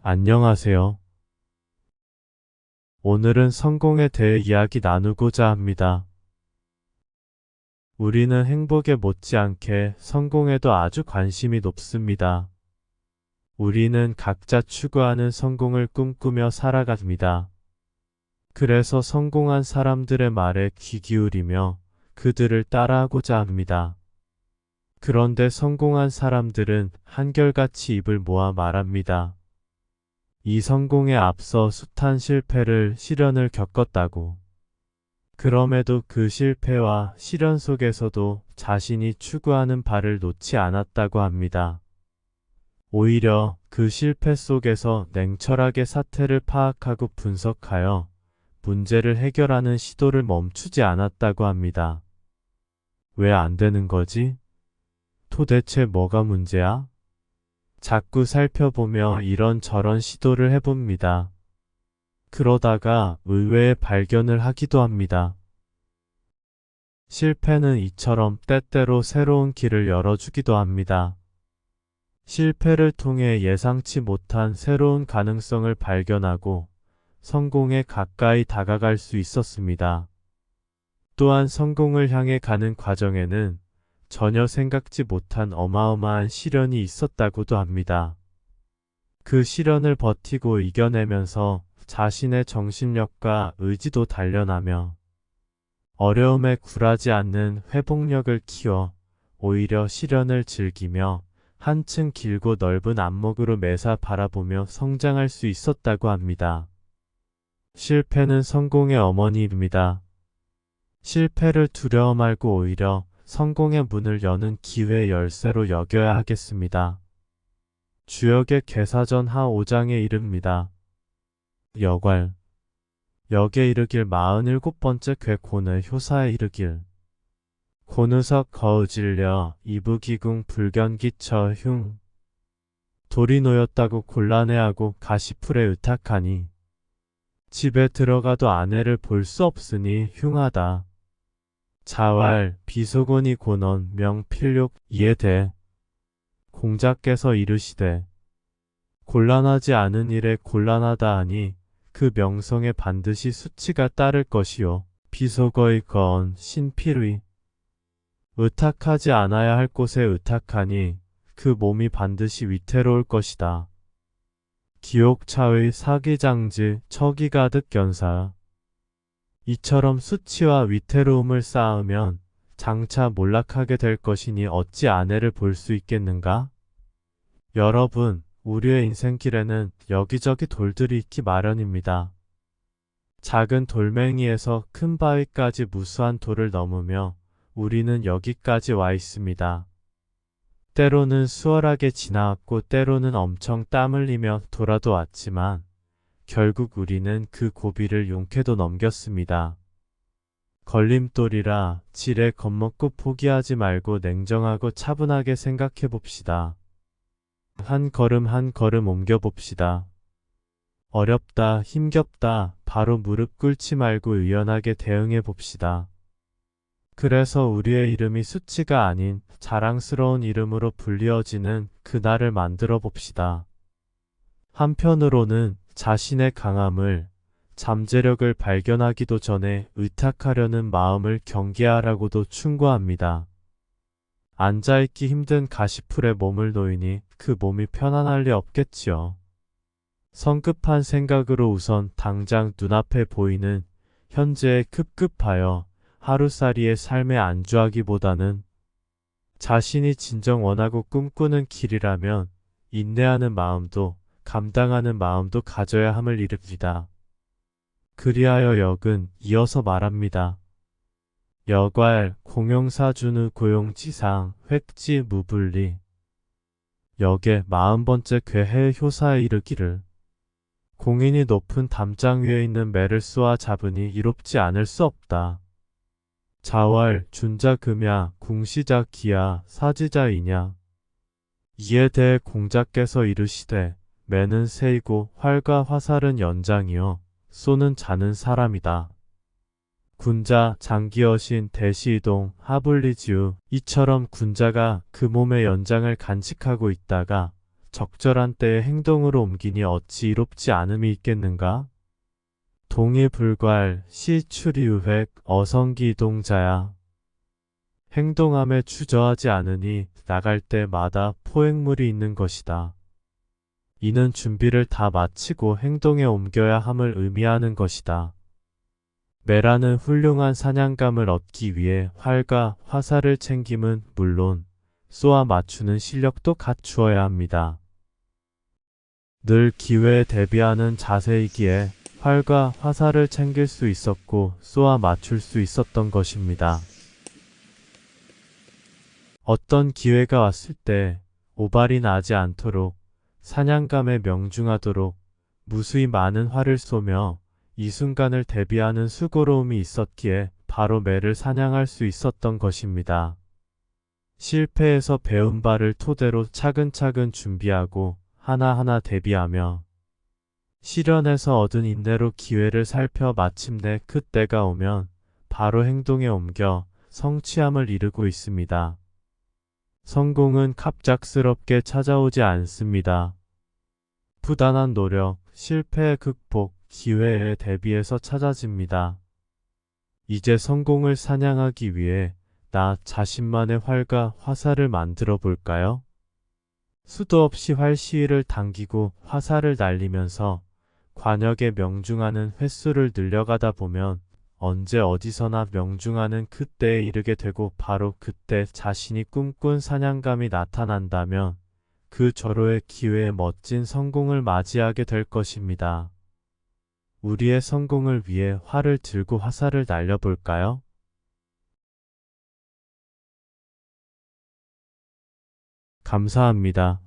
안녕하세요. 오늘은 성공에 대해 이야기 나누고자 합니다. 우리는 행복에 못지않게 성공에도 아주 관심이 높습니다. 우리는 각자 추구하는 성공을 꿈꾸며 살아갑니다. 그래서 성공한 사람들의 말에 귀 기울이며 그들을 따라하고자 합니다. 그런데 성공한 사람들은 한결같이 입을 모아 말합니다. 이 성공에 앞서 숱한 실패를 시련을 겪었다고. 그럼에도 그 실패와 시련 속에서도 자신이 추구하는 바를 놓지 않았다고 합니다. 오히려 그 실패 속에서 냉철하게 사태를 파악하고 분석하여 문제를 해결하는 시도를 멈추지 않았다고 합니다. 왜 안 되는 거지? 도대체 뭐가 문제야? 자꾸 살펴보며 이런저런 시도를 해봅니다. 그러다가 의외의 발견을 하기도 합니다. 실패는 이처럼 때때로 새로운 길을 열어주기도 합니다. 실패를 통해 예상치 못한 새로운 가능성을 발견하고 성공에 가까이 다가갈 수 있었습니다. 또한 성공을 향해 가는 과정에는 전혀 생각지 못한 어마어마한 시련이 있었다고도 합니다. 그 시련을 버티고 이겨내면서 자신의 정신력과 의지도 단련하며 어려움에 굴하지 않는 회복력을 키워 오히려 시련을 즐기며 한층 길고 넓은 안목으로 매사 바라보며 성장할 수 있었다고 합니다. 실패는 성공의 어머니입니다. 실패를 두려워 말고 오히려 성공의 문을 여는 기회 열쇠로 여겨야 하겠습니다. 주역의 계사전 하 5장에 이릅니다. 여괄 역에 이르길 47번째 괴 고느 효사에 이르길 고느석 거으질려 이부기궁 불견기처 흉 돌이 놓였다고 곤란해하고 가시풀에 의탁하니 집에 들어가도 아내를 볼 수 없으니 흉하다. 자왈 비소곤이 고넌 명필욕 이에대 공자께서 이르시되 곤란하지 않은 일에 곤란하다 하니 그 명성에 반드시 수치가 따를 것이요 비속어의 거언 신필의 의탁하지 않아야 할 곳에 의탁하니 그 몸이 반드시 위태로울 것이다. 기옥차의 사기장지 처기가득 견사 이처럼 수치와 위태로움을 쌓으면 장차 몰락하게 될 것이니 어찌 아내를 볼 수 있겠는가? 여러분, 우리의 인생길에는 여기저기 돌들이 있기 마련입니다. 작은 돌멩이에서 큰 바위까지 무수한 돌을 넘으며 우리는 여기까지 와 있습니다. 때로는 수월하게 지나왔고 때로는 엄청 땀 흘리며 돌아도 왔지만 결국 우리는 그 고비를 용케도 넘겼습니다. 걸림돌이라 지레 겁먹고 포기하지 말고 냉정하고 차분하게 생각해 봅시다. 한 걸음 한 걸음 옮겨 봅시다. 어렵다, 힘겹다, 바로 무릎 꿇지 말고 유연하게 대응해 봅시다. 그래서 우리의 이름이 수치가 아닌 자랑스러운 이름으로 불리어지는 그날을 만들어 봅시다. 한편으로는 자신의 강함을, 잠재력을 발견하기도 전에 의탁하려는 마음을 경계하라고도 충고합니다. 앉아있기 힘든 가시풀에 몸을 놓이니 그 몸이 편안할 리 없겠지요. 성급한 생각으로 우선 당장 눈앞에 보이는 현재에 급급하여 하루살이의 삶에 안주하기보다는 자신이 진정 원하고 꿈꾸는 길이라면 인내하는 마음도 감당하는 마음도 가져야 함을 이릅니다. 그리하여 역은 이어서 말합니다. 여괄 공용사준의 고용지상 획지 무불리 역의 40번째 괴해 효사에 이르기를 공인이 높은 담장 위에 있는 매를 쏘아 잡으니 이롭지 않을 수 없다. 자왈 준자금야 궁시자 기야 사지자이냐 이에 대해 공자께서 이르시되 매는 새이고 활과 화살은 연장이요 쏘는 자는 사람이다. 군자 장기여신 대시이동 하블리지우 이처럼 군자가 그 몸의 연장을 간직하고 있다가 적절한 때에 행동으로 옮기니 어찌 이롭지 않음이 있겠는가? 동의불괄 시추리우획 어성기동자야. 행동함에 주저하지 않으니 나갈 때마다 포획물이 있는 것이다. 이는 준비를 다 마치고 행동에 옮겨야 함을 의미하는 것이다. 메라는 훌륭한 사냥감을 얻기 위해 활과 화살을 챙김은 물론 쏘아 맞추는 실력도 갖추어야 합니다. 늘 기회에 대비하는 자세이기에 활과 화살을 챙길 수 있었고 쏘아 맞출 수 있었던 것입니다. 어떤 기회가 왔을 때 오발이 나지 않도록 사냥감에 명중하도록 무수히 많은 활을 쏘며 이 순간을 대비하는 수고로움이 있었기에 바로 매를 사냥할 수 있었던 것입니다. 실패에서 배운 바를 토대로 차근차근 준비하고 하나하나 대비하며 실현에서 얻은 인내로 기회를 살펴 마침내 그 때가 오면 바로 행동에 옮겨 성취함을 이루고 있습니다. 성공은 갑작스럽게 찾아오지 않습니다. 부단한 노력, 실패의 극복, 기회에 대비해서 찾아집니다. 이제 성공을 사냥하기 위해 나 자신만의 활과 화살을 만들어 볼까요? 수도 없이 활시위를 당기고 화살을 날리면서 관역에 명중하는 횟수를 늘려가다 보면 언제 어디서나 명중하는 그때에 이르게 되고 바로 그때 자신이 꿈꾼 사냥감이 나타난다면 그 절호의 기회에 멋진 성공을 맞이하게 될 것입니다. 우리의 성공을 위해 활을 들고 화살을 날려볼까요? 감사합니다.